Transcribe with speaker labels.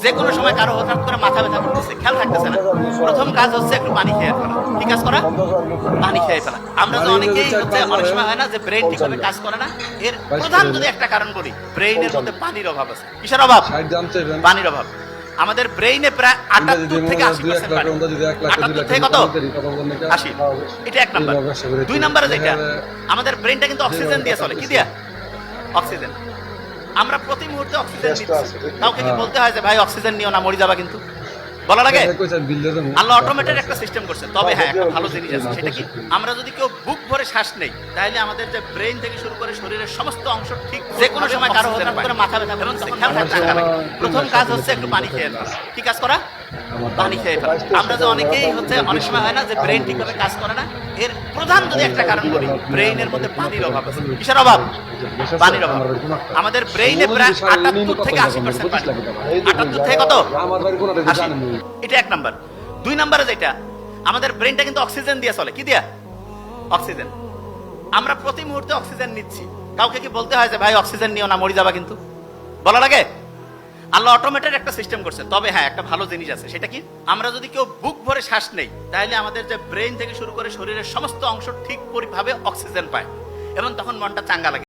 Speaker 1: যে কোনো সময় কারো হঠাৎ করে মাথা ব্যথা করতেছে, খেয়াল থাকতেছে না, প্রথম কাজ হচ্ছে একটু পানি খেয়ে ফেলা। কি কাজ করা? পানি খেয়ে ফেলা। আমরা তো অনেকেই হচ্ছে অনেক সময় হয় না যে ব্রেন ঠিকভাবে কাজ করে না, এর প্রধান যদি একটা কারণ বলি, ব্রেইনের মধ্যে পানির অভাব আছে। কিসের অভাব? পানির অভাব। আমাদের ব্রেইনে প্রায় 78 থেকে 80% পানি। 78 থেকে কত? 80। এটা এক নাম্বার। দুই নাম্বারে যেটা, আমাদের ব্রেনটা কিন্তু অক্সিজেন দিয়ে চলে। কি দিয়া? অক্সিজেন। আমরা প্রতি মুহূর্তে অক্সিজেন নিচ্ছি। কাউকে কি বলতে হয় যে ভাই অক্সিজেন নিও না, মরে যাবা? কিন্তু বলা লাগে? আল্লাহ অটোমেটেড একটা সিস্টেম করছে। তবে হ্যাঁ, একটা ভালো জিনিস আছে, সেটা কি? আমরা যদি কেউ বুক ভরে শ্বাস নেই, তাহলে আমাদের যে ব্রেন থেকে শুরু করে শরীরের সমস্ত অংশ ঠিক যে কোনো সময় কারো হঠাৎ করে মাথা ব্যথা এবং খেয়াল থাকতে হবে। প্রথম কাজ হচ্ছে একটু পানি খেয়ে ফেলা। কি কাজ করা? পানি খেয়ে ফেলা। আমরা যে অনেকেই হচ্ছে অনেক সময় হয় না যে ব্রেন ঠিকভাবে কাজ করে না, এর প্রধান যদি একটা কারণ বলি, ব্রেইনের মধ্যে পানির অভাব আছে। কিসের অভাব? পানির অভাব। আমাদের ব্রেইনে প্রায় 78 থেকে 80% পানি। 78 থেকে কত? 80। এটা এক নাম্বার। দুই নাম্বারে যেটা, আমাদের ব্রেনটা কিন্তু অক্সিজেন দিয়ে চলে। কি দিয়া? অক্সিজেন। আমরা প্রতি মুহূর্তে অক্সিজেন নিচ্ছি। কাউকে কি বলতে হয় যে ভাই অক্সিজেন নিও না, মরে যাবা? কিন্তু বলা লাগে? আল্লাহ অটোমেটেড একটা সিস্টেম করছে। তবে হ্যাঁ, একটা ভালো জিনিস আছে, সেটা কি? আমরা যদি কেউ বুক ভরে শ্বাস নেই, তাহলে আমাদের যে ব্রেন থেকে শুরু করে শরীরের সমস্ত অংশ ঠিক পরিভাবে অক্সিজেন পায় এবং তখন মনটা চাঙ্গা লাগে।